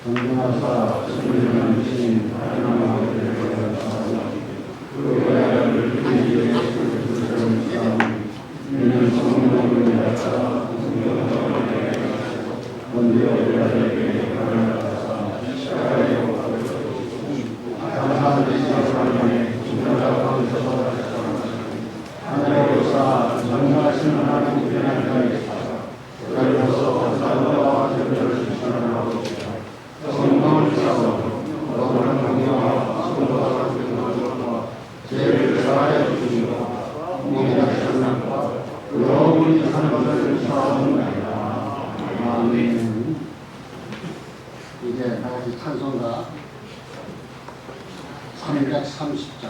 전능하사 승리하신 하나님 아버지를 감사하고 그 외아를 우리에게 주시는 사람 이는 성령을 내가 성령을 내가 먼저 우리에게 가르쳐서 시간에 감사하듯이 사람의 중요한 가운데서 하나님으로서 전능하신 하나님 은혜를 그래서 사랑과 전멸을 주시는 아버지가 성령을 주셔서 너무나 명령하고 성도와 성도와 죄를 사하여 주시고 공의하시는 것과 영원히 사는 것을 사옵나이다. 아멘. 이제 다같이 찬송가 330장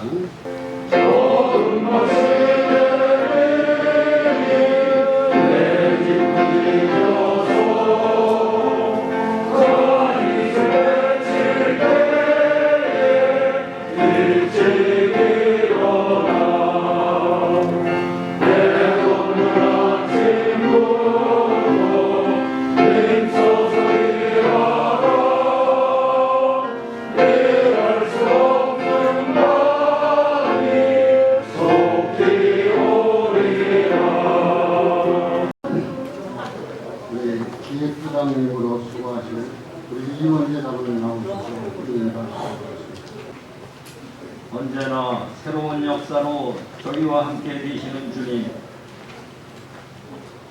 기획부장님으로 수고하실 우리 이원재 장로님 나오셔서 인사하시겠습니다. 언제나 새로운 역사로 저희와 함께 되시는 주님,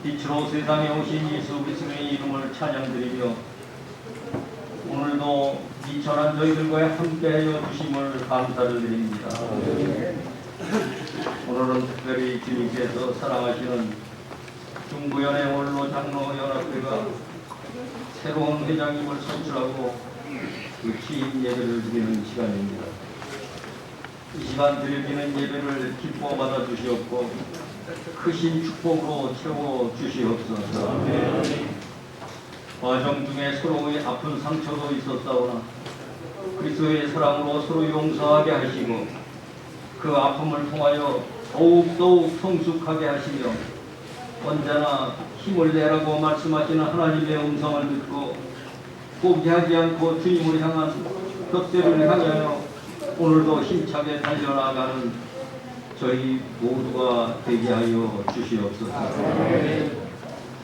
빛으로 세상에 오신 예수 그리스도의 이름을 찬양드리며 오늘도 이천한 저희들과 함께하여 주심을 감사를 드립니다. 오늘은 특별히 주님께서 사랑하시는 중부연의 원로 장로연합회가 새로운 회장님을 선출하고 그 취임 예배를 드리는 시간입니다. 이 시간 드리는 예배를 기뻐 받아 주시옵고 크신 축복으로 채워 주시옵소서. 과정 중에 서로의 아픈 상처도 있었사오나 그리스도의 사랑으로 서로 용서하게 하시고 그 아픔을 통하여 더욱 성숙하게 하시며 언제나 힘을 내라고 말씀하시는 하나님의 음성을 듣고 포기하지 않고 주님을 향한 격대를 향하여 오늘도 힘차게 달려나가는 저희 모두가 되게 하여 주시옵소서.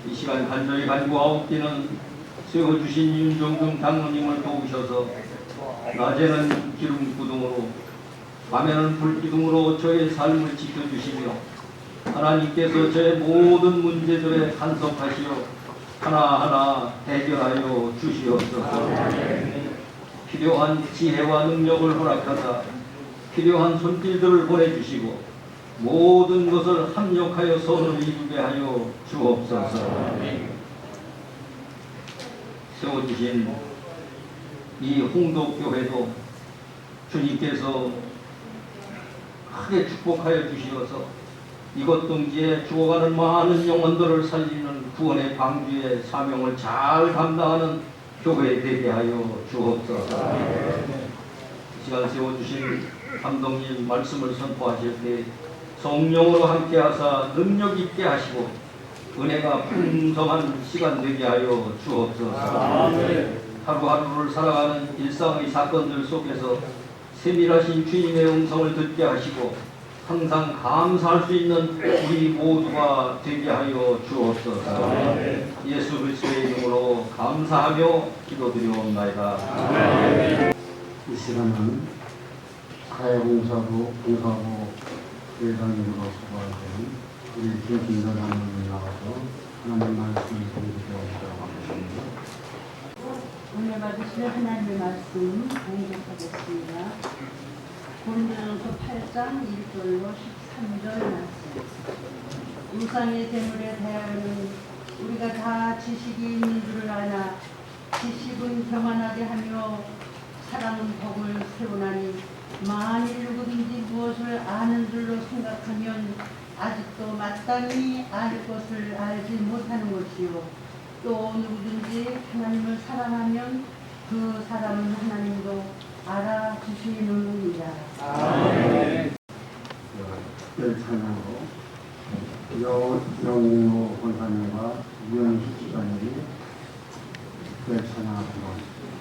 이 시간 간절히 간구하옵 뛰는 세워주신 윤종금 장로님을 도우셔서 낮에는 기름기둥으로 밤에는 불기둥으로 저의 삶을 지켜주시며 하나님께서 저의 모든 문제들에 간섭하시어 하나하나 해결하여 주시옵소서. 필요한 지혜와 능력을 허락하사 필요한 손길들을 보내주시고 모든 것을 합력하여 선을 이루게 하여 주옵소서. 세워주신 이 홍도교회도 주님께서 크게 축복하여 주시어서 이곳 등지에 죽어가는 많은 영혼들을 살리는 구원의 방주의 사명을 잘 감당하는 교회 되게 하여 주옵소서. 이 시간 세워주신 감독님 말씀을 선포하실 때 성령으로 함께하사 능력 있게 하시고 은혜가 풍성한 시간 되게 하여 주옵소서. 하루하루를 살아가는 일상의 사건들 속에서 세밀하신 주님의 음성을 듣게 하시고 항상 감사할 수 있는 우리 모두가 되게 하여 주옵소서. 예수 그리스도의 이름으로 감사하며 기도드리옵나이다. 이 시간은 사회봉사부 회장님으로 수고하신 우리 김진서 장로님 나와서 하나님 말씀을 전해주시도록 하겠습니다. 오늘 받으실 하나님의 말씀 공독하겠습니다. 고린도전서 8장 1절로 13절 말씀. 우상의 재물에 대하여는 우리가 다 지식이 있는 줄을 아나 지식은 교만하게 하며 사랑은 덕을 세우나니 만일 누구든지 무엇을 아는 줄로 생각하면 아직도 마땅히 알 것을 알지 못하는 것이요 또 누구든지 하나님을 사랑하면 그 사람은 하나님도 알아주시느니라. 아멘. 찬양으로 영로 권사님과 유현수 집사님이 찬양하도록 하겠습니다.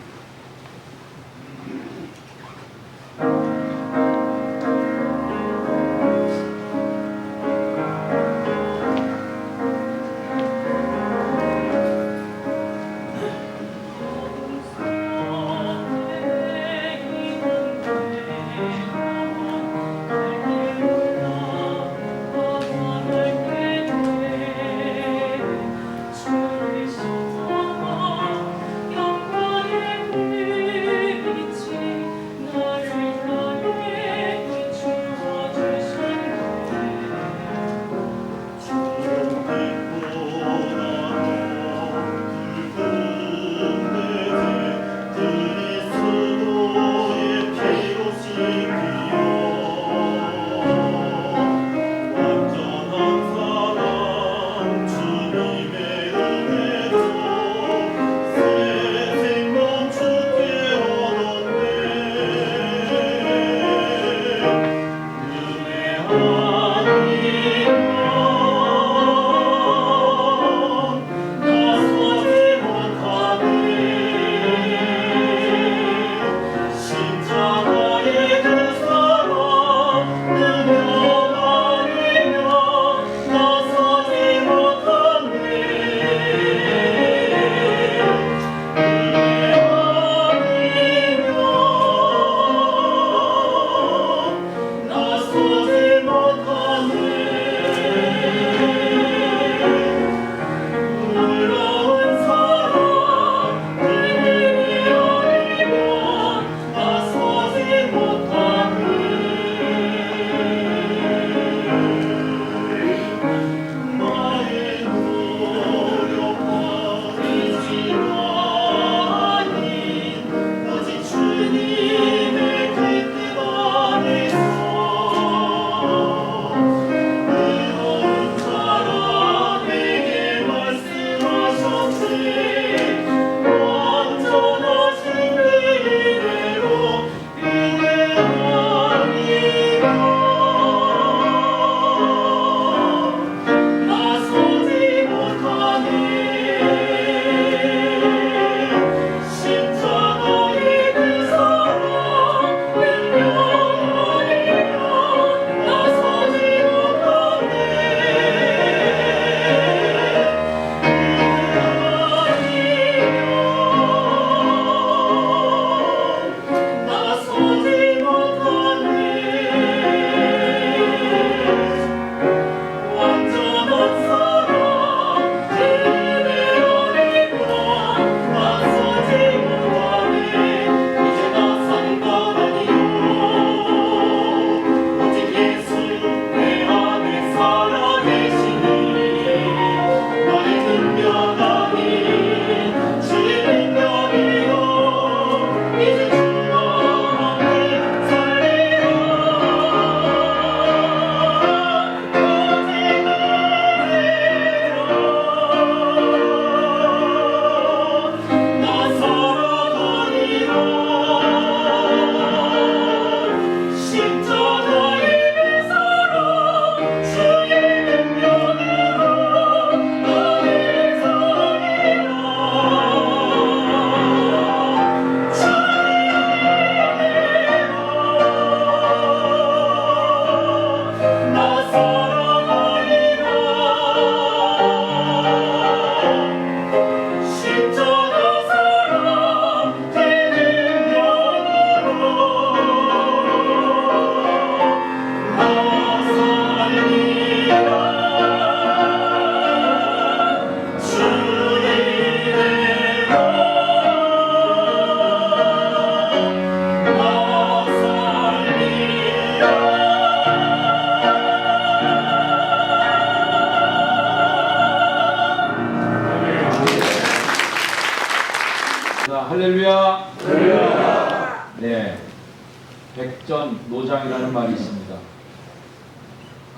백전 노장이라는 말이 있습니다.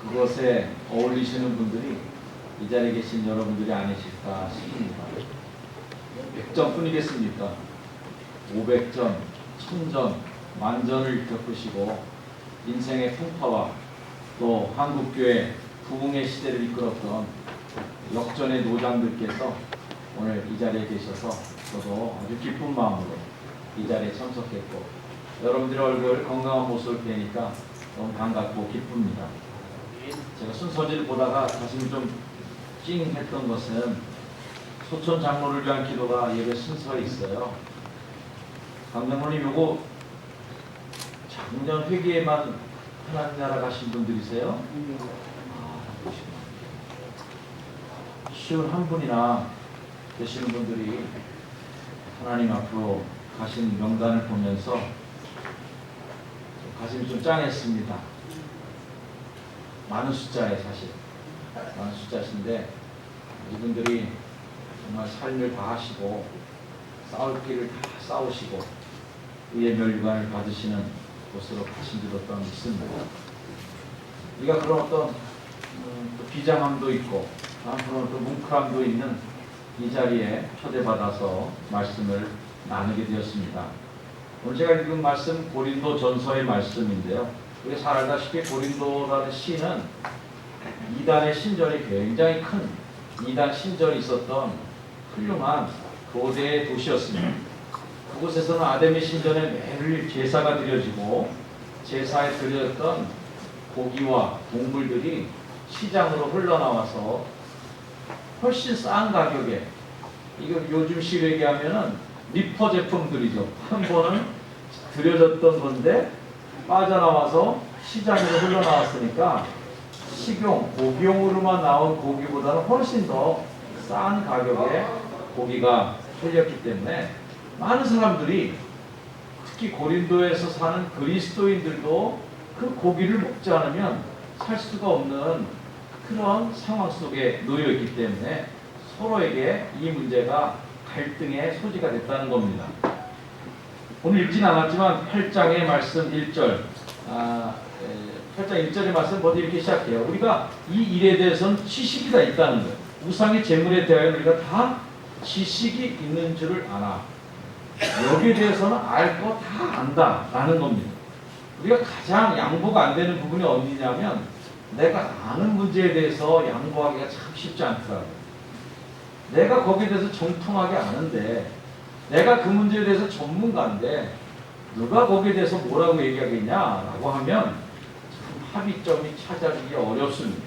그것에 어울리시는 분들이 이 자리에 계신 여러분들이 아니실까 싶습니다. 100전뿐이겠습니까? 500전, 1000전, 만전을 겪으시고 인생의 풍파와 또 한국교회 부흥의 시대를 이끌었던 역전의 노장들께서 오늘 이 자리에 계셔서 저도 아주 기쁜 마음으로 이 자리에 참석했고 여러분들의 얼굴 건강한 모습을 뵈니까 너무 반갑고 기쁩니다. 제가 순서지를 보다가 가슴이 좀 찡했던 것은 소천 장로를 위한 기도가 예배 순서에 있어요. 강장로님 요거 작년 회기에만 하나님 나라 가신 분들이세요? 쉬운 한 분이나 되시는 분들이 하나님 앞으로 가신 명단을 보면서 가슴이 좀 짱했습니다. 많은 숫자에 사실 많은 숫자신데 이분들이 정말 삶을 다 하시고 싸울 길을 다 싸우시고 의의 멸류관을 받으시는 곳으로 가신 줄 어떤 믿습니다. 우리가 그런 어떤 또 비장함도 있고 한편으로는 또 뭉클함도 있는 이 자리에 초대받아서 말씀을 나누게 되었습니다. 오늘 제가 읽은 말씀 고린도 전서의 말씀인데요. 우리가 잘 알다시피 고린도라는 시는 이단의 신전이 굉장히 큰 이단 신전이 있었던 훌륭한 교대의 도시였습니다. 그곳에서는 아데미 신전에 매일 제사가 드려지고 제사에 드렸던 고기와 동물들이 시장으로 흘러나와서 훨씬 싼 가격에, 이거 요즘 시로 얘기하면은 리퍼 제품들이죠. 한 번은 들여졌던 건데 빠져나와서 시장으로 흘러나왔으니까 식용, 고기용으로만 나온 고기보다는 훨씬 더 싼 가격에 고기가 팔렸기 때문에 많은 사람들이, 특히 고린도에서 사는 그리스도인들도 그 고기를 먹지 않으면 살 수가 없는 그런 상황 속에 놓여 있기 때문에 서로에게 이 문제가 갈등의 소지가 됐다는 겁니다. 오늘 읽진 않았지만 8장의 말씀 1절, 8장 1절의 말씀 먼저 이렇게 시작해요. 우리가 이 일에 대해서는 지식이 다 있다는 거예요. 우상의 재물에 대하여 우리가 다 지식이 있는 줄을 아나. 여기에 대해서는 알 거 다 안다라는 겁니다. 우리가 가장 양보가 안 되는 부분이 어디냐면 내가 아는 문제에 대해서 양보하기가 참 쉽지 않더라고요. 내가 거기에 대해서 정통하게 아는데, 내가 그 문제에 대해서 전문가인데 누가 거기에 대해서 뭐라고 얘기하겠냐라고 하면 참 합의점이 찾아지기 어렵습니다.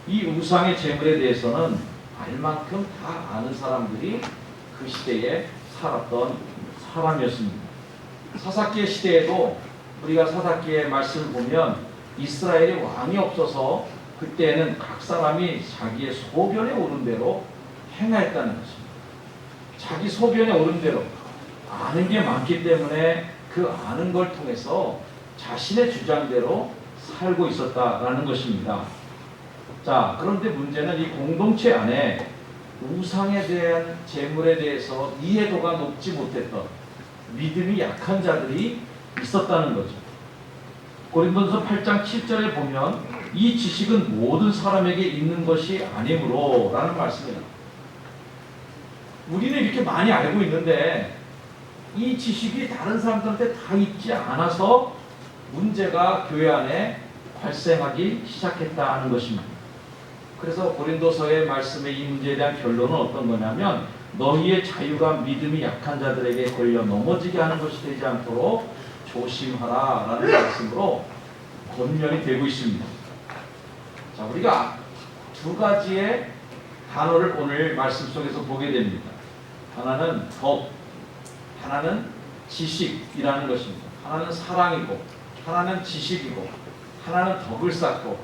이 우상의 재물에 대해서는 알 만큼 다 아는 사람들이 그 시대에 살았던 사람이었습니다. 사사기의 시대에도 우리가 사사기의 말씀을 보면 이스라엘이 왕이 없어서 그때는 각 사람이 자기의 소견에 오른 대로 행하였다는 것입니다. 자기 소견에 오른 대로 아는 게 많기 때문에 그 아는 걸 통해서 자신의 주장대로 살고 있었다라는 것입니다. 자, 그런데 문제는 이 공동체 안에 우상에 대한 재물에 대해서 이해도가 높지 못했던 믿음이 약한 자들이 있었다는 거죠. 고린도전서 8장 7절에 보면 이 지식은 모든 사람에게 있는 것이 아니므로 라는 말씀이에요. 우리는 이렇게 많이 알고 있는데 이 지식이 다른 사람들한테 다 있지 않아서 문제가 교회 안에 발생하기 시작했다는 것입니다. 그래서 고린도서의 말씀의 이 문제에 대한 결론은 어떤 거냐면 너희의 자유가 믿음이 약한 자들에게 걸려 넘어지게 하는 것이 되지 않도록 조심하라 라는 말씀으로 권면이 되고 있습니다. 자, 우리가 두 가지의 단어를 오늘 말씀 속에서 보게 됩니다. 하나는 덕, 하나는 지식이라는 것입니다. 하나는 사랑이고, 하나는 지식이고, 하나는 덕을 쌓고,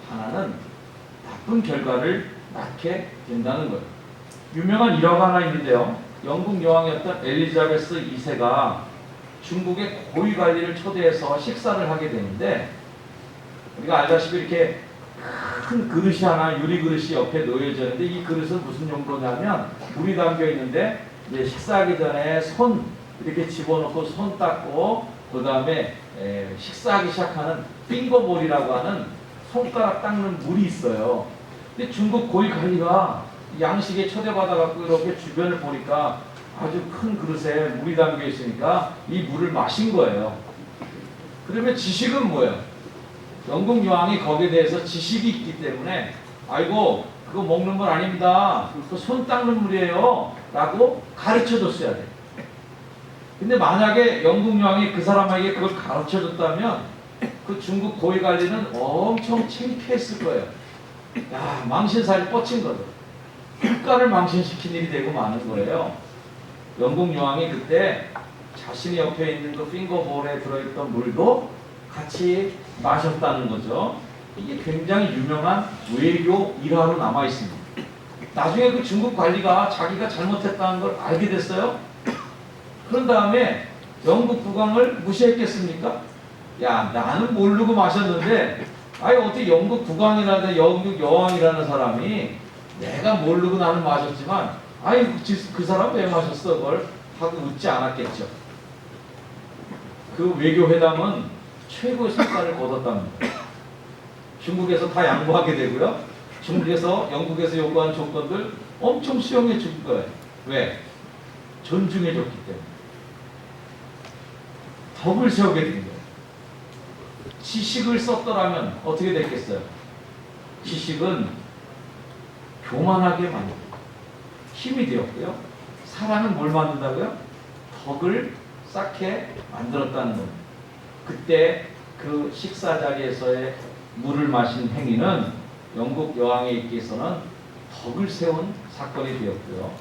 하나는 나쁜 결과를 낳게 된다는 거예요. 유명한 일화가 하나 있는데요. 영국 여왕이었던 엘리자베스 2세가 중국의 고위 관리를 초대해서 식사를 하게 되는데, 우리가 알다시피 이렇게 큰 그릇이 하나, 유리 그릇이 옆에 놓여져 있는데, 이 그릇은 무슨 용도냐면 물이 담겨 있는데 이제 식사하기 전에 손 이렇게 집어넣고 손 닦고 그 다음에 식사하기 시작하는 핑거볼이라고 하는 손가락 닦는 물이 있어요. 근데 중국 고위 관리가 양식에 초대받아갖고 이렇게 주변을 보니까 아주 큰 그릇에 물이 담겨 있으니까 이 물을 마신 거예요. 그러면 지식은 뭐예요? 영국 여왕이 거기에 대해서 지식이 있기 때문에 아이고 그거 먹는 물 아닙니다. 그거 손 닦는 물이에요. 라고 가르쳐줬어야 돼. 근데 만약에 영국 여왕이 그 사람에게 그걸 가르쳐줬다면 그 중국 고위 관리는 엄청 창피했을 거예요. 야, 망신살이 뻗친 거죠. 국가를 망신시킨 일이 되고 마는 거예요. 영국 여왕이 그때 자신이 옆에 있는 그 핑거볼에 들어있던 물도 같이 마셨다는 거죠. 이게 굉장히 유명한 외교 일화로 남아 있습니다. 나중에 그 중국 관리가 자기가 잘못했다는 걸 알게 됐어요. 그런 다음에 영국 국왕을 무시했겠습니까? 야, 나는 모르고 마셨는데 아니 어떻게 영국 국왕이라든 영국 여왕이라는 사람이 내가 모르고 나는 마셨지만 아니 그 사람 왜 마셨어? 그걸 하고 웃지 않았겠죠. 그 외교회담은 최고의 성과를 거뒀답니다. 중국에서 다 양보하게 되고요. 중국에서 영국에서 요구한 조건들 엄청 수용해 줄 거예요. 왜? 존중해 줬기 때문에. 덕을 세우게 된 거예요. 지식을 썼더라면 어떻게 됐겠어요? 지식은 교만하게 만들고 힘이 되었고요. 사랑은 뭘 만든다고요? 덕을 쌓게 만들었다는 겁니다. 그때 그 식사 자리에서의 물을 마신 행위는 영국 여왕에게서는 덕을 세운 사건이 되었고요.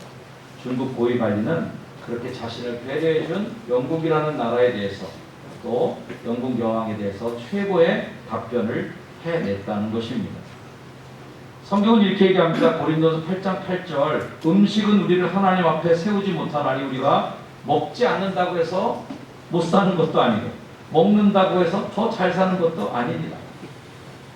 중국 고위 관리는 그렇게 자신을 배려해준 영국이라는 나라에 대해서 또 영국 여왕에 대해서 최고의 답변을 해냈다는 것입니다. 성경은 이렇게 얘기합니다. 고린도서 8장 8절 음식은 우리를 하나님 앞에 세우지 못하나니 우리가 먹지 않는다고 해서 못 사는 것도 아니고 먹는다고 해서 더 잘 사는 것도 아닙니다.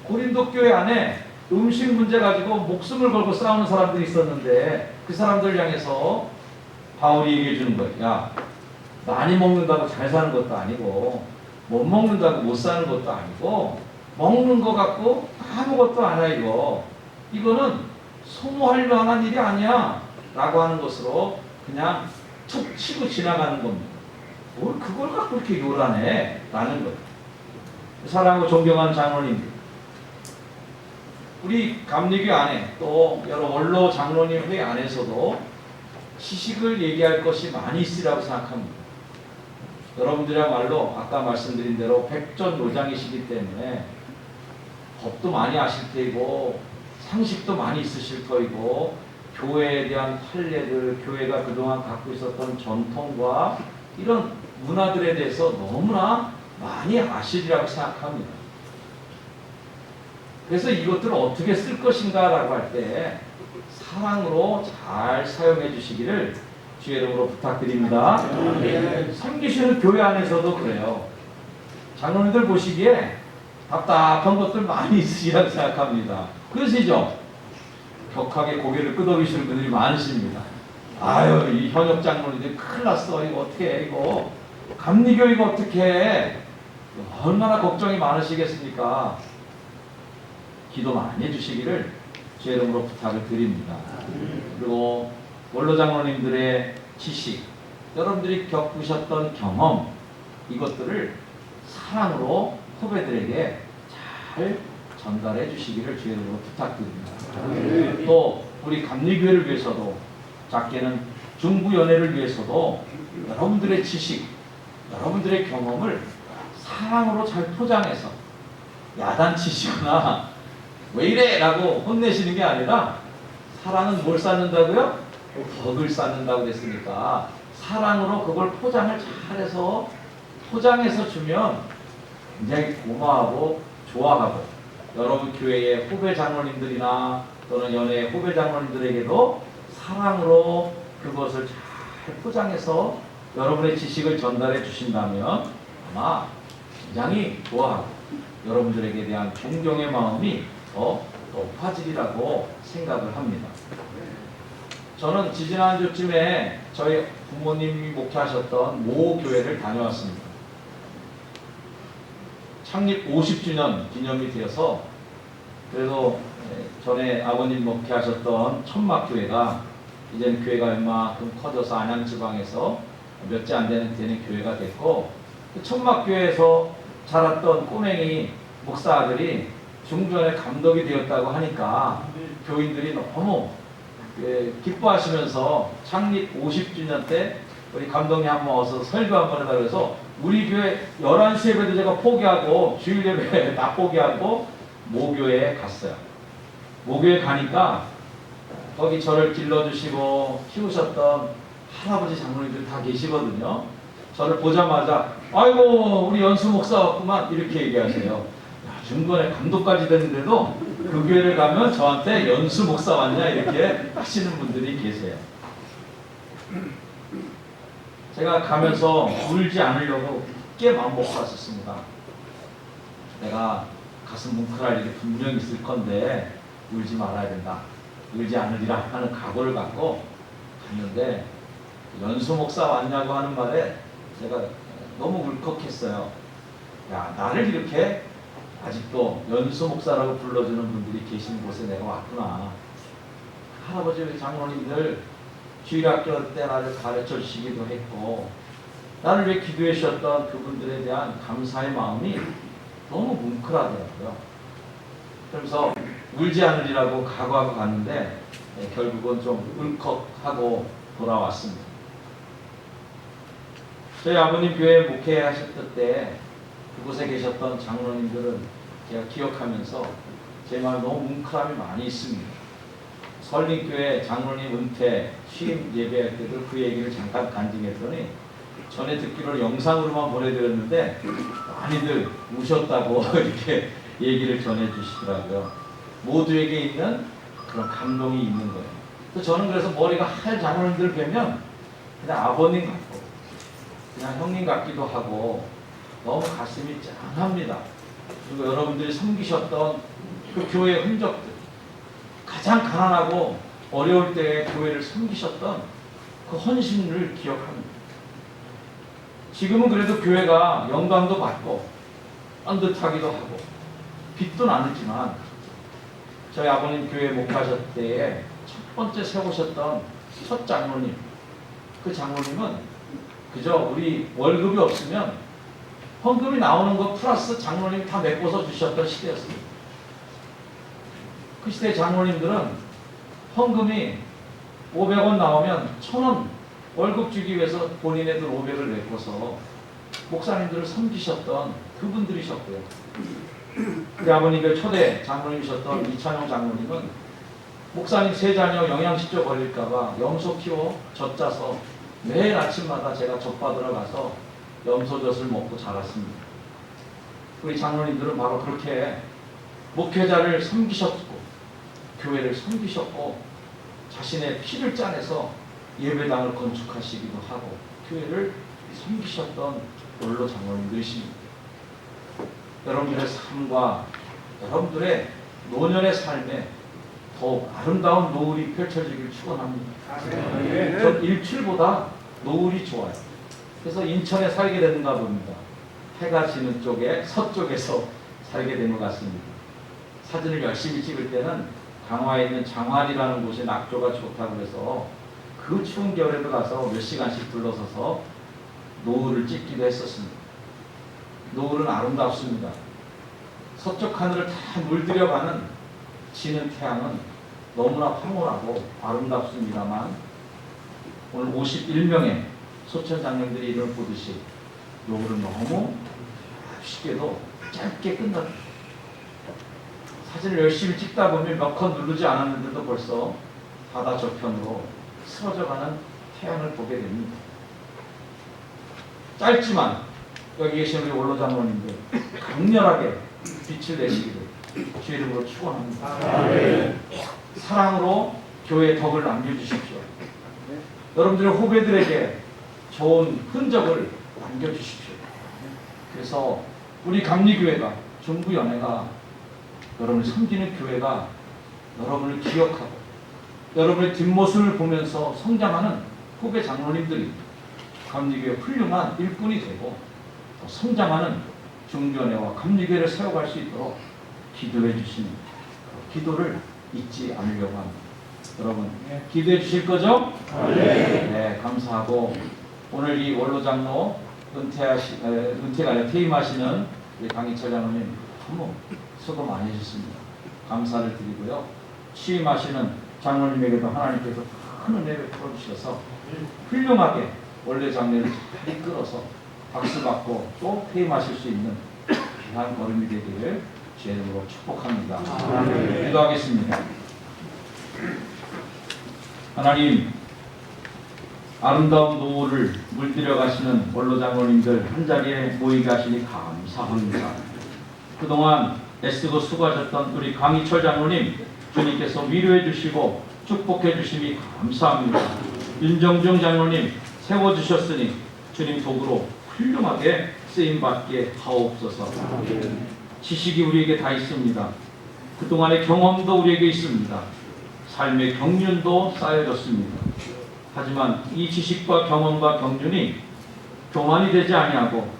고린도 교회 안에 음식 문제 가지고 목숨을 걸고 싸우는 사람들이 있었는데 그 사람들 향해서 바울이 얘기해 주는 거예요. 야, 많이 먹는다고 잘 사는 것도 아니고 못 먹는다고 못 사는 것도 아니고 먹는 거 갖고 아무것도 안 해. 이거는 소모할 만한 일이 아니야 라고 하는 것으로 그냥 툭 치고 지나가는 겁니다. 뭘 그걸 갖고 이렇게 요란해 라는 거예요. 사랑하고 존경하는 장로님들, 우리 감리교 안에 또 여러 원로 장로님 회의 안에서도 지식을 얘기할 것이 많이 있으라고 생각합니다. 여러분들이야말로 아까 말씀드린 대로 백전노장이시기 때문에 법도 많이 아실 테고 상식도 많이 있으실 터이고 교회에 대한 판례들, 교회가 그동안 갖고 있었던 전통과 이런 문화들에 대해서 너무나 많이 아시리라고 생각합니다. 그래서 이것들을 어떻게 쓸 것인가 라고 할 때 사랑으로 잘 사용해 주시기를 주의 이름으로 부탁드립니다. 섬기시는 교회 안에서도 그래요. 장로님들 보시기에 답답한 것들 많이 있으시라고 생각합니다. 그러시죠? 격하게 고개를 끄덕이시는 분들이 많으십니다. 아유, 이 현역 장로님들 큰일 났어. 이거 어떻게 해? 이거 감리교 이거 어떻게 해? 얼마나 걱정이 많으시겠습니까? 기도 많이 해주시기를 주의 이름으로 부탁을 드립니다. 그리고 원로 장로님들의 지식, 여러분들이 겪으셨던 경험, 이것들을 사랑으로 후배들에게 잘 전달해 주시기를 주의 이름으로 부탁드립니다. 또 우리 감리교회를 위해서도, 작게는 중부연회를 위해서도 여러분들의 지식, 여러분들의 경험을 사랑으로 잘 포장해서 야단치시거나 왜 이래? 라고 혼내시는 게 아니라 사랑은 뭘 쌓는다고요? 덕을 쌓는다고 됐으니까 사랑으로 그걸 포장을 잘해서 포장해서 주면 굉장히 고마워하고 좋아하고 여러분 교회의 후배 장로님들이나 또는 연예의 후배 장로님들에게도 사랑으로 그것을 잘 포장해서 여러분의 지식을 전달해 주신다면 아마 굉장히 좋아하고 여러분들에게 대한 존경의 마음이 더 높아지리라고 생각을 합니다. 저는 지지난주쯤에 저희 부모님이 목회하셨던 모 교회를 다녀왔습니다. 창립 50주년 기념이 되어서 그래도 전에 아버님 목회하셨던 천막교회가 이제는 교회가 얼마큼 커져서 안양지방에서 몇 째 안 되는 교회가 됐고, 그 천막교회에서 자랐던 꼬맹이 목사 아들이 중전에 감독이 되었다고 하니까 교인들이 너무 기뻐하시면서 창립 50주년 때 우리 감독님 한번 와서 설교 한번 해달라고 해서 우리 교회 11시 예배도 제가 포기하고 주일 예배 다 포기하고 모교에 갔어요. 모교에 가니까 거기 저를 길러주시고 키우셨던 할아버지 장로님들 다 계시거든요. 저를 보자마자 아이고 우리 연수 목사 왔구만 이렇게 얘기하세요. 야, 중간에 감독까지 됐는데도 그 교회를 가면 저한테 연수 목사 왔냐 이렇게 하시는 분들이 계세요. 제가 가면서 울지 않으려고 꽤 마음 먹고 갔었습니다. 내가 가슴 뭉클할 일이 분명히 있을 건데 울지 말아야 된다. 울지 않으리라 하는 각오를 갖고 갔는데 연수 목사 왔냐고 하는 말에 제가 너무 울컥했어요. 야, 나를 이렇게 아직도 연수 목사라고 불러주는 분들이 계신 곳에 내가 왔구나. 할아버지 장로님들 주일학교 때 나를 가르쳐 주시기도 했고 나를 위해 기도해 주셨던 그분들에 대한 감사의 마음이 너무 뭉클하더라고요. 그래서 울지 않으리라고 각오하고 갔는데 결국은 좀 울컥하고 돌아왔습니다. 저희 아버님 교회 목회하셨을 때 그곳에 계셨던 장로님들은 제가 기억하면서 제 마음에 너무 뭉클함이 많이 있습니다. 설립교회 장로님 은퇴 취임 예배할 때도 그 얘기를 잠깐 간증했더니 전에 듣기로 영상으로만 보내드렸는데 많이들 우셨다고 이렇게 얘기를 전해주시더라고요. 모두에게 있는 그런 감동이 있는 거예요. 또 저는 그래서 머리가 하얀 장로님들 뵈면 그냥 아버님 같고 그냥 형님 같기도 하고 너무 가슴이 짠합니다. 그리고 여러분들이 섬기셨던 그 교회의 흔적들, 가장 가난하고 어려울 때에 교회를 섬기셨던 그 헌신을 기억합니다. 지금은 그래도 교회가 영광도 받고 딴듯하기도 하고 빚도 나누지만 저희 아버님 교회 목회하셨을 때에 첫 번째 세우셨던 첫 장로님, 그 장로님은 그저 우리 월급이 없으면 헌금이 나오는 거 플러스 장로님이 다 메꿔서 주셨던 시대였습니다. 그 시대 장로님들은 헌금이 500원 나오면 1000원 월급 주기 위해서 본인애들 500을 메꿔서 목사님들을 섬기셨던 그분들이셨고요. 우리 아버님의 초대 장로님이셨던 이찬용 장로님은 목사님 세 자녀 영양실조 걸릴까봐 염소 키워 젖 짜서 매일 아침마다 제가 젖 받으러 가서 염소젖을 먹고 자랐습니다. 우리 장로님들은 바로 그렇게 목회자를 섬기셨고 교회를 섬기셨고 자신의 피를 짜내서 예배당을 건축하시기도 하고 교회를 섬기셨던 원로 장로님들이십니다. 여러분들의 삶과 여러분들의 노년의 삶에 더욱 아름다운 노을이 펼쳐지길 축원합니다. 전 일출보다 노을이 좋아요. 그래서 인천에 살게 되는가 봅니다. 해가 지는 쪽에 서쪽에서 살게 된 것 같습니다. 사진을 열심히 찍을 때는 강화에 있는 장활이라는 곳에 낙조가 좋다고 해서 그 추운 겨울에도 가서 몇 시간씩 둘러서서 노을을 찍기도 했었습니다. 노을은 아름답습니다. 서쪽 하늘을 다 물들여가는 지는 태양은 너무나 황홀하고 아름답습니다만 오늘 51명의 소천 장님들이 이름을 보듯이 노을은 너무 쉽게도 짧게 끝납니다. 사진을 열심히 찍다 보면 몇 컷 누르지 않았는데도 벌써 바다 저편으로 쓰러져가는 태양을 보게 됩니다. 짧지만 여기 계신 우리 원로 장로님들 강렬하게 빛을 내시기를 주 이름으로 축원합니다. 사랑으로 교회의 덕을 남겨주십시오. 여러분들의 후배들에게 좋은 흔적을 남겨주십시오. 그래서 우리 감리교회가 중부연회가 여러분을 섬기는 교회가 여러분을 기억하고 여러분의 뒷모습을 보면서 성장하는 후배 장로님들이 감리교회 훌륭한 일꾼이 되고 성장하는 중교회와 감리교회를 세워갈 수 있도록 기도해 주시는 그 기도를 잊지 않으려고 합니다. 여러분 기도해 주실 거죠? 네, 감사하고 오늘 이 원로장로 은퇴가 아니라 퇴임하시는 우리 강희철 장로님 너무 수고 많이 해주셨습니다. 감사를 드리고요. 취임하시는 장로님에게도 하나님께서 큰 은혜를 풀어주셔서 훌륭하게 원래 장례를 잘 이끌어서 박수 받고 또 퇴임하실 수 있는 귀한 걸음이 되기를 주의 이름으로 축복합니다. 기도하겠습니다. 하나님, 아름다운 노후를 물들여 가시는 원로 장로님들 한자리에 모이게 하시니 감사합니다. 그동안 애쓰고 수고하셨던 우리 강희철 장로님 주님께서 위로해 주시고 축복해 주시니 감사합니다. 윤정중 장로님 세워주셨으니 주님 도구로 훌륭하게 쓰임받게 하옵소서. 지식이 우리에게 다 있습니다. 그동안의 경험도 우리에게 있습니다. 삶의 경륜도 쌓여졌습니다. 하지만 이 지식과 경험과 경륜이 교만이 되지 아니하고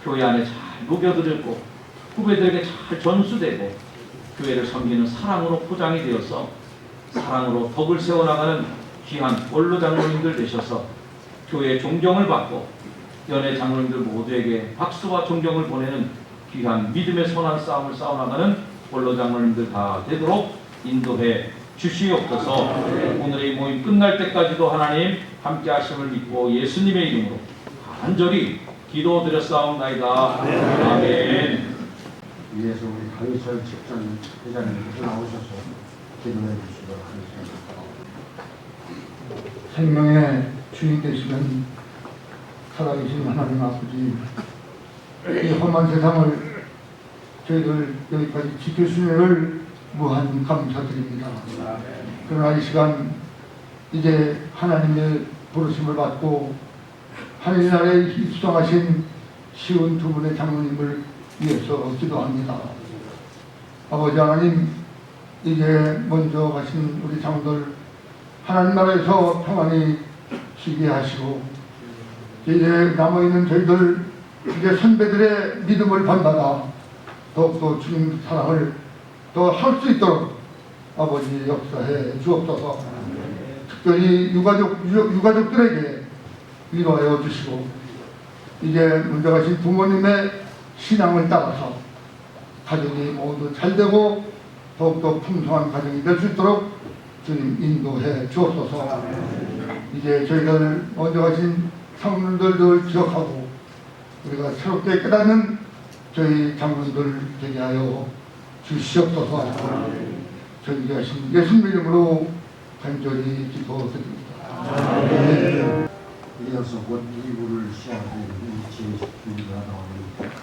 교회 안에 잘 녹여들고 후배들에게 잘 전수되고 교회를 섬기는 사랑으로 포장이 되어서 사랑으로 덕을 세워나가는 귀한 원로 장로님들 되셔서 교회의 존경을 받고 연예 장로님들 모두에게 박수와 존경을 보내는 귀한 믿음의 선한 싸움을 싸워나가는 원로 장로님들 다 되도록 인도해 주시옵소서. 오늘의 모임 끝날 때까지도 하나님 함께 하심을 믿고 예수님의 이름으로 간절히 기도드렸사옵나이다. 아멘. 위에서 우리 강희철 집전 회장님께서 나오셔서 기도해 주시도록 하겠습니다. 생명의 주인 되시는 살아계신 하나님 아버지, 이 험한 세상을 저희들 여기까지 지켜주시는 무한 감사드립니다. 그러나 이 시간 이제 하나님의 부르심을 받고 하늘나라에 입성하신 쉬운 두 분의 장로님을 위해서 기도합니다. 아버지 하나님, 이제 먼저 가신 우리 장로들 하나님 나라에서 평안히 쉬게 하시고 이제 남아있는 저희들 이제 선배들의 믿음을 받아가 더욱더 주님 사랑을 더 할 수 있도록 아버지 역사해 주옵소서. 특별히 유가족들에게 위로하여 주시고 이제 먼저 가신 부모님의 신앙을 따라서 가정이 모두 잘되고 더욱더 풍성한 가정이 될 수 있도록 주님 인도해 주옵소서. 이제 저희들 먼저 가신 장로들을 기억하고 우리가 새롭게 깨닫는 저희 장로들 되게 하여 주시옵소서. 존귀하신 예수님 이름으로 간절히 기도드립니다. 이어서 곧 2부를 시작하는 제 준비가 나옵니다.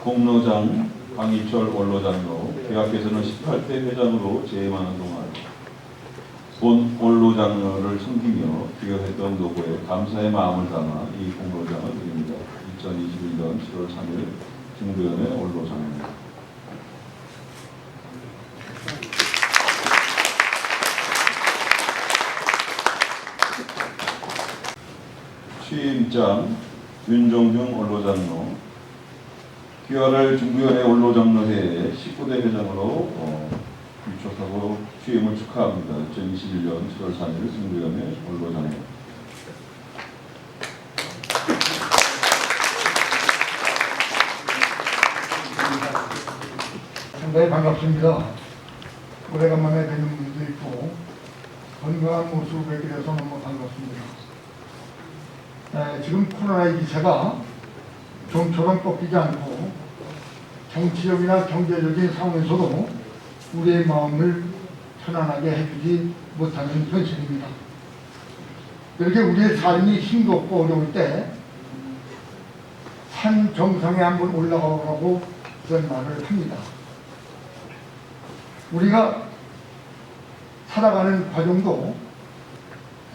공로장 강희철 원로장로, 대학교에서는 18대 회장으로 재임하는 동안 본 원로장로를 섬기며 기여했던 노고에 감사의 마음을 담아 이 공로장을 드립니다. 2021년 7월 3일 중부연의 원로장입니다. 취임장 윤정중 원로장로, 귀화를 중부연의 원로장로회의 19대 회장으로 유촉하고 취임을 축하합니다. 2021년 7월 3일 중부연의 원로장로. 상당히 반갑습니다. 오래간만에 뵙는 분도 있고 건강한 모습을 뵙게 돼서 너무 반갑습니다. 지금 코로나 기세가 좀처럼 꺾이지 않고 정치적이나 경제적인 상황에서도 우리의 마음을 편안하게 해주지 못하는 현실입니다. 이렇게 우리의 삶이 힘겹고 어려울 때 산 정상에 한번 올라가라고 그런 말을 합니다. 우리가 살아가는 과정도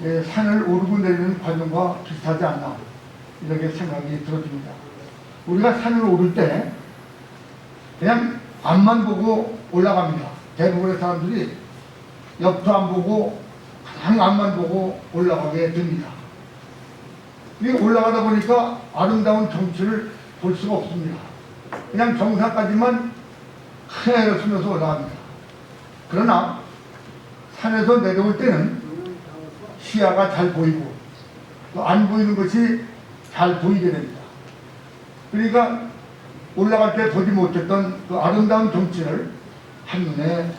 산을 오르고 내리는 과정과 비슷하지 않나 이렇게 생각이 들어집니다. 우리가 산을 오를 때 그냥 앞만 보고 올라갑니다. 대부분의 사람들이 옆도 안 보고 그냥 앞만 보고 올라가게 됩니다. 이게 올라가다 보니까 아름다운 경치를 볼 수가 없습니다. 그냥 정상까지만 큰 애를 쓰면서 올라갑니다. 그러나 산에서 내려올 때는 시야가 잘 보이고 또 안 보이는 것이 잘 보이게 됩니다. 그러니까 올라갈 때 보지 못했던 그 아름다운 경치를 한눈에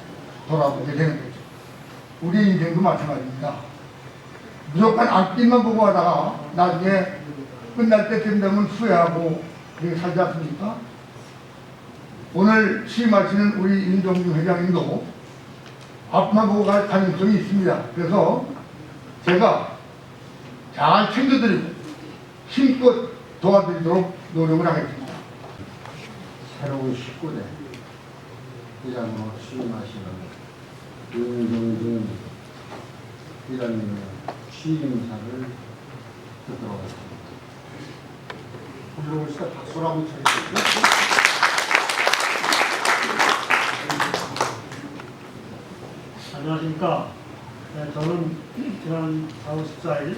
돌아보게 되는 거죠. 우리의 인생도 마찬가지입니다. 무조건 앞길만 보고 하다가 나중에 끝날 때쯤 되면 후회하고 그렇게 살지 않습니까? 오늘 취임하시는 우리 임종규 회장님도 앞만 보고 갈 가능성이 있습니다. 그래서 제가 잘 챙겨드리고 힘껏 도와드리도록 노력을 하겠습니다. 새로운 19대 회장으로 취임하시는 임종준 회장님의 취임사를 듣도록 하겠습니다. 훌륭하시다. 박수로 한번 쳐주십시오. 안녕하십니까. 저는 지난 4월 14일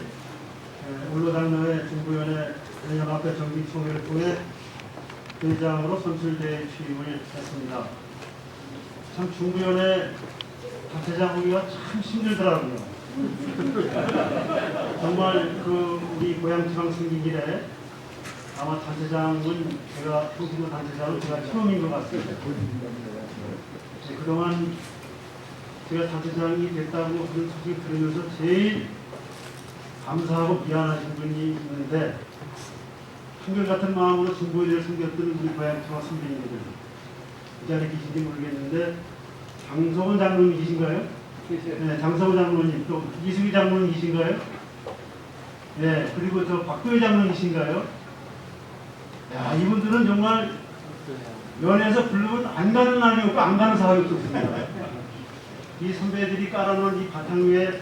올로장로회 중부위원회 연합회 정기총회를 통해 회장으로 선출대에 취임을 했습니다. 참 중부위원회 단체장 하기가 참 힘들더라고요. 정말 우리 고향 지방 생긴 길에 아마 단체장은 제가 통신도 단체장은 제가 처음인 것 같습니다. 그동안 제가 단체장이 됐다고 하는 소식을 들으면서 제일 감사하고 미안하신 분이 있는데 한결같은 마음으로 중부위를 섬겼던 우리 고향 지방 선배님들 이 자리에 계신지 모르겠는데 장성훈 장로님 계신가요? 네, 장성훈 장로님, 또 이수기 장로님 계신가요? 네, 그리고 저 박도희 장로님 계신가요? 야, 이분들은 정말 연에서 부르면 안 가는 날이 없고 안 가는 사람이 없었습니다. 이 선배들이 깔아놓은 이 바탕 위에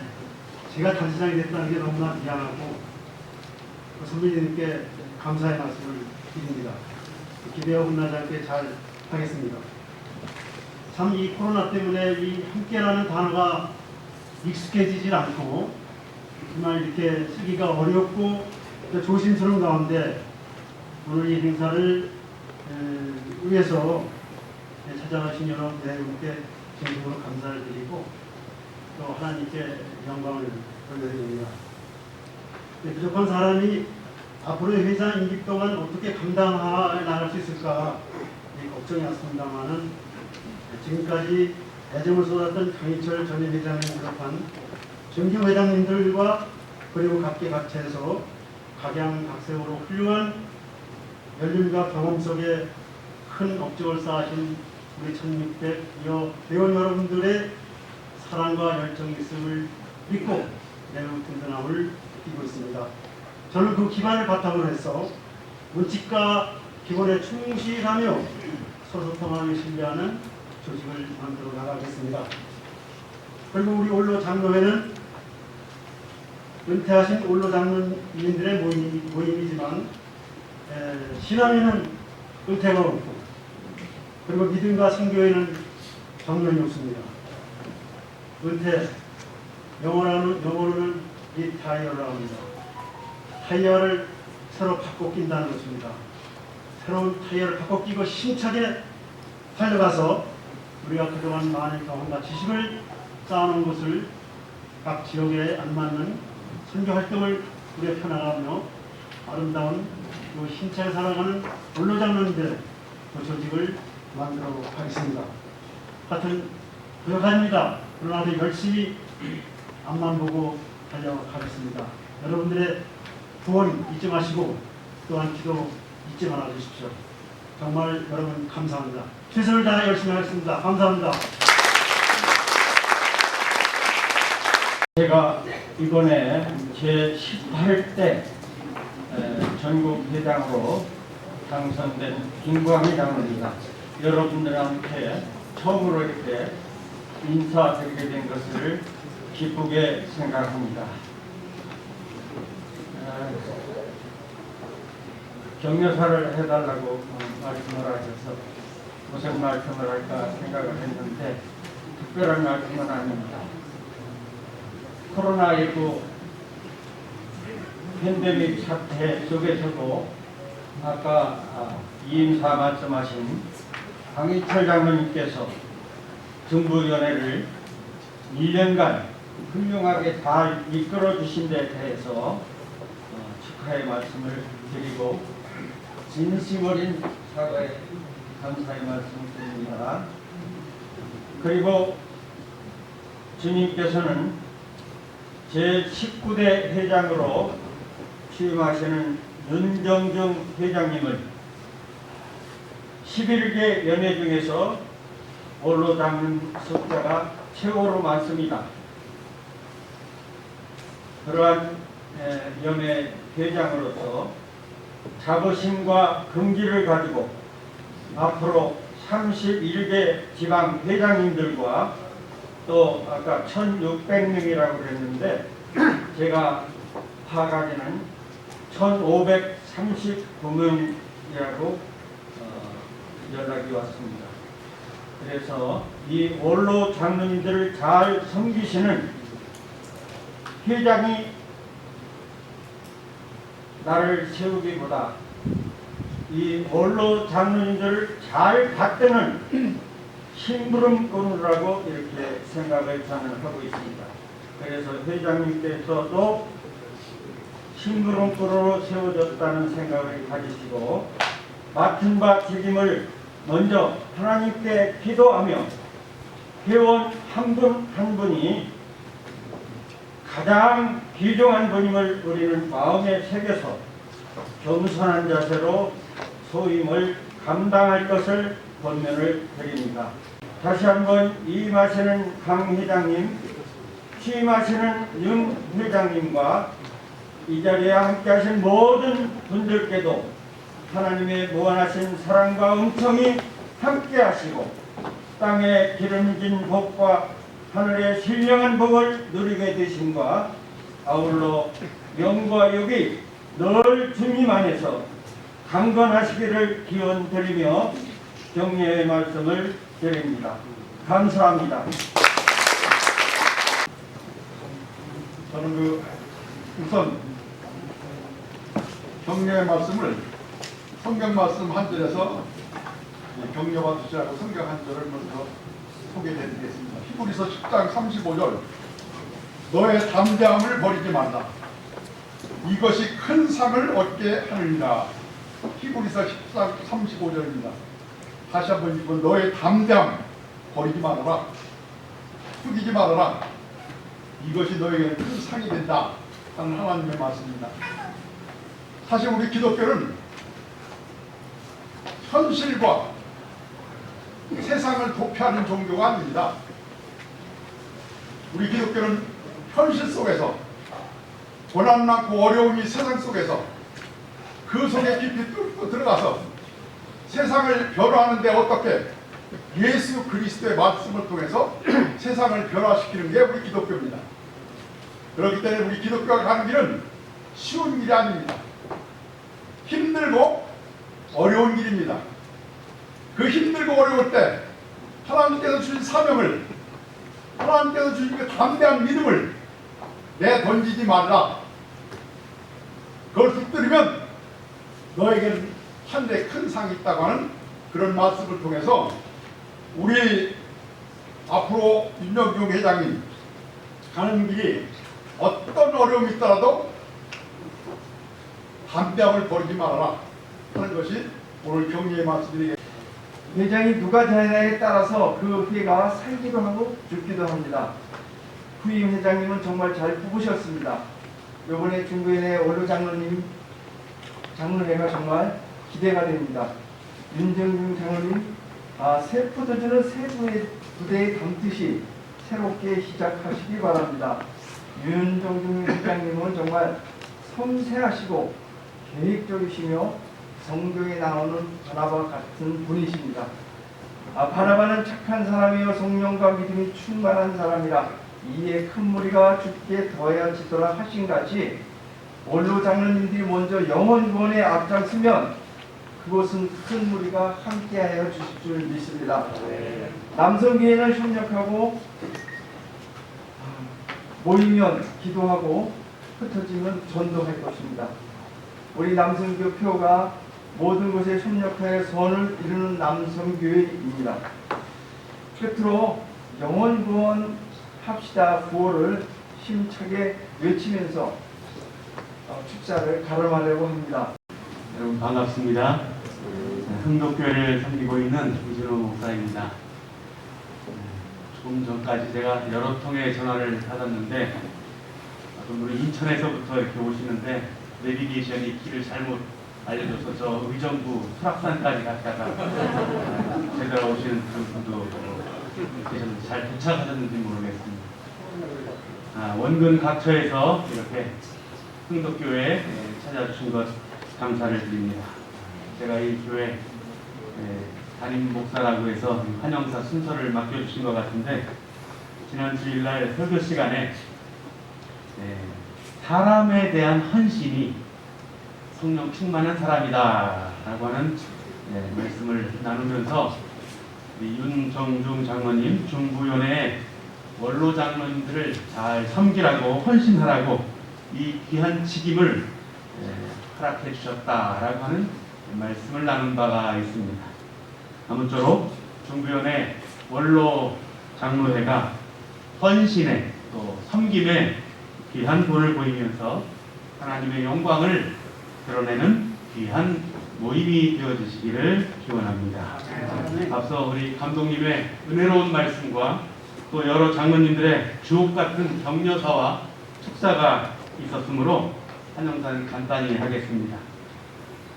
제가 단체장이 됐다는 게 너무나 미안하고 그 선배님께 감사의 말씀을 드립니다. 기대와 혼나지 않게 잘 하겠습니다. 참 이 코로나 때문에 이 함께라는 단어가 익숙해지질 않고 정말 이렇게 쓰기가 어렵고 조심스러운 가운데 오늘 이 행사를 위해서 찾아가신 여러분께 진심으로 감사를 드리고 또 하나님께 영광을 돌려드립니다. 부족한 사람이 앞으로의 회장 임기 동안 어떻게 감당해 나갈 수 있을까 걱정이 왔습니다만은 지금까지 애정을 쏟았던 강희철 전 회장을 비롯한 정규 회장님들과 그리고 각계각층에서 각양각색으로 훌륭한 연륜과 경험 속에 큰 업적을 쌓으신 우리 1600여 회원 여러분들의 사랑과 열정이 있음을 믿고 매우 든든함을 느끼고 있습니다. 저는 그 기반을 바탕으로 해서 원칙과 기본에 충실하며 서로소통하며 신뢰하는 조직을 만들어 나가겠습니다. 그리고 우리 올로 장로회는 은퇴하신 올로 장로님들의 모임이지만 신앙에는 은퇴가 없고 그리고 믿음과 선교에는 정년이 없습니다. 은퇴, 영어로는 리타이어라고 합니다. 타이어를 새로 바꿔 낀다는 것입니다. 새로운 타이어를 바꿔 끼고 힘차게 달려가서 우리가 그동안 많은 경험과 지식을 쌓아놓은 것을 각 지역에 안맞는 선교 활동을 우리가 펴나가며 아름다운 그 힘차게 살아가는 올로장로님들 그 조직을 만들어 가겠습니다. 하여튼 부족합니다. 그러나도 열심히 앞만 보고 달려가겠습니다. 여러분들의 구원 잊지 마시고 또한 기도 잊지 말아 주십시오. 정말 여러분 감사합니다. 최선을 다해 열심히 하겠습니다. 감사합니다. 제가 이번에 제 18대 전국 회장으로 당선된 김광희 장로입니다. 여러분들한테 처음으로 이렇게 인사드리게 된 것을 기쁘게 생각합니다. 격려사를 해달라고 말씀을 하셔서 무슨 말씀을 할까 생각을 했는데 특별한 말씀은 아닙니다. 코로나19 팬데믹 사태 속에서도 아까 이임사 말씀하신 강희철 장로님께서 정부위원회를 1년간 훌륭하게 잘 이끌어 주신 데 대해서 축하의 말씀을 드리고 진심 어린 사과의 감사의 말씀을 드립니다. 그리고 주님께서는 제19대 회장으로 취임하시는 윤정중 회장님을 11개 연회 중에서 올로 담는 숫자가 최고로 많습니다. 그러한 연회 회장으로서 자부심과 긍지를 가지고 앞으로 31개 지방 회장님들과 또 아까 1600명이라고 그랬는데 제가 파악하기는 1539명이라고 연락이 왔습니다. 그래서 이 원로 장로님들을 잘 섬기시는 회장이 나를 세우기보다 이 원로 장로님들을 잘 받드는 심부름꾼이라고 이렇게 생각을 저는 하고 있습니다. 그래서 회장님께서도 심부름꾼으로 세워졌다는 생각을 가지시고 맡은 바 책임을 먼저 하나님께 기도하며 회원 한 분 한 분이 가장 귀중한 분임을 우리는 마음에 새겨서 겸손한 자세로 소임을 감당할 것을 권면을 드립니다. 다시 한번 이임하시는 강 회장님, 취임하시는 윤 회장님과 이 자리에 함께하신 모든 분들께도 하나님의 무한하신 사랑과 은총이 함께하시고 땅에 기름진 복과 하늘의 신령한 복을 누리게 되심과 아울러 명과 욕이 늘 주님 안에서 강건하시기를 기원드리며 격려의 말씀을 드립니다. 감사합니다. 저는 우선 격려의 말씀을 성경 말씀 한 절에서 격려 받으시라고 성경 한 절을 먼저 소개해드리겠습니다. 히브리서 10장 35절 너의 담대함을 버리지 말라. 이것이 큰 상을 얻게 하느니라. 히브리서 10장 35절입니다. 다시 한번 이건 너의 담대함 버리지 말아라. 숙이지 말아라. 이것이 너에게는 큰 상이 된다 하는 하나님의 말씀입니다. 사실 우리 기독교는 현실과 세상을 도피하는 종교가 아닙니다. 우리 기독교는 현실 속에서 고난 많고 어려움이 세상 속에서 그 속에 깊이 뚫고 들어가서 세상을 변화하는데 어떻게 예수 그리스도의 말씀을 통해서 세상을 변화시키는 게 우리 기독교입니다. 그렇기 때문에 우리 기독교가 가는 길은 쉬운 길이 아닙니다. 힘들고 어려운 길입니다. 그 힘들고 어려울 때 하나님께서 주신 사명을, 하나님께서 주신 그 담대한 믿음을 내던지지 말라. 그걸 붙들으면 너에게는 하늘에 큰 상이 있다고 하는 그런 말씀을 통해서 우리 앞으로 윤정중 회장님 가는 길이 어떤 어려움이 있더라도 담대함을 버리지 말아라 하는 것이 오늘 격려의 말씀드리겠습니다. 회장이 누가 되느냐에 따라서 그 회가 살기도 하고 죽기도 합니다. 후임 회장님은 정말 잘 뽑으셨습니다. 이번에 중부인의 원로 장로님 장로회가 정말 기대가 됩니다. 윤정중 장로님 새 포도주는 새 부대에 담듯이 새롭게 시작하시기 바랍니다. 윤정중 회장님은 정말 섬세하시고 계획적이시며 성경에 나오는 바나바 같은 분이십니다. 바나바는 착한 사람이요 성령과 믿음이 충만한 사람이라 이에 큰 무리가 주께 더해지더라 하신 같이 원로 장로님들이 먼저 영원구원에 앞장서면 그곳은 큰 무리가 함께하여 주실 줄 믿습니다. 남성교회는 협력하고 모이면 기도하고 흩어지면 전도할 것입니다. 우리 남성교표가 모든 곳에 협력하여 선을 이루는 남성교회입니다. 끝으로 영원구원 합시다 구호를 힘차게 외치면서 축사를 가름하려고 합니다. 여러분 반갑습니다. 흥덕교회를 섬기고 있는 이진호 목사입니다. 조금 전까지 제가 여러 통의 전화를 받았는데 우리 인천에서부터 이렇게 오시는데 내비게이션이 길을 잘못 알려줘서 저 의정부 수락산까지 갔다가 제가 오시는 분도 계셨는데 잘 도착하셨는지 모르겠습니다. 원근 각처에서 이렇게 흥덕교회에 찾아주신 것 감사를 드립니다. 제가 이 교회 담임 목사라고 해서 환영사 순서를 맡겨주신 것 같은데 지난 주일날 설교 시간에 사람에 대한 헌신이 성령 충만한 사람이다 라고 하는 말씀을 나누면서 윤정중 장로님 중부위원회 원로 장로님들을 잘 섬기라고 헌신하라고 이 귀한 직임을 허락해 주셨다라고 하는 말씀을 나눈 바가 있습니다. 아무쪼록 중부위원회 원로 장로회가 헌신에 또 섬김에 귀한 본을 보이면서 하나님의 영광을 드러내는 귀한 모임이 되어주시기를 기원합니다. 앞서 우리 감독님의 은혜로운 말씀과 또 여러 장로님들의 주옥같은 격려사와 축사가 있었으므로 환영사는 간단히 하겠습니다.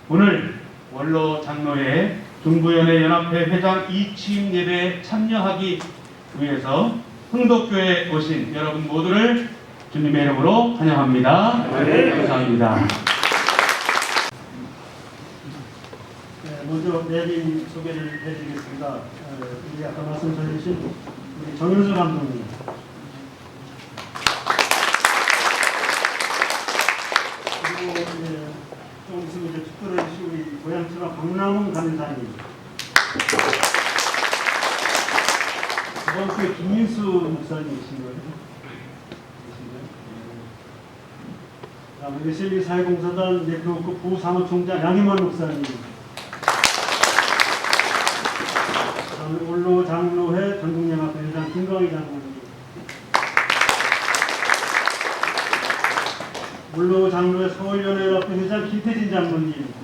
오늘 원로 장로회 중부위원회 연합회 회장 이취임 예배에 참여하기 위해서 흥덕교회에 오신 여러분 모두를 주님의 이름으로 환영합니다. 감사합니다. 먼저 내빈 소개를 해드리겠습니다. 우리 아까 말씀 전해주신 우리 정윤수 감독님, 그리고 조금 있으면 이제 축도를 해주신 우리 고향처럼 박남훈 간사님, 이번 주에 김민수 목사님이신 거예요. 그다음에 SLB 사회공사단 대표급 부사무총장 양희만 목사님, 그다음에 원로 장로회 전국연합회 회장 김광희 장로님, 원로 장로회 서울연합회 회장 김태진 장로님,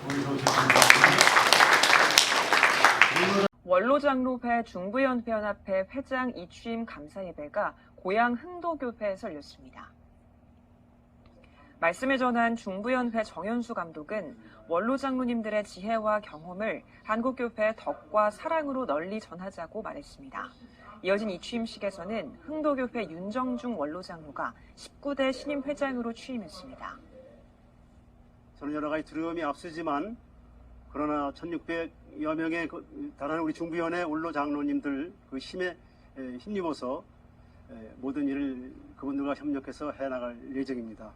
어디서 오셨습니다. 원로장로회 중부연합회 회장 이취임 감사예배가 고향 흥도교회에서 열렸습니다. 말씀을 전한 중부연회 정현수 감독은 원로장로님들의 지혜와 경험을 한국교회의 덕과 사랑으로 널리 전하자고 말했습니다. 이어진 이취임식에서는 흥도교회 윤정중 원로장로가 19대 신임 회장으로 취임했습니다. 저는 여러 가지 두려움이 앞서지만 그러나 1600여 명의 다른 우리 중부위원회 원로 장로님들 그 힘에 힘입어서 모든 일을 그분들과 협력해서 해나갈 예정입니다.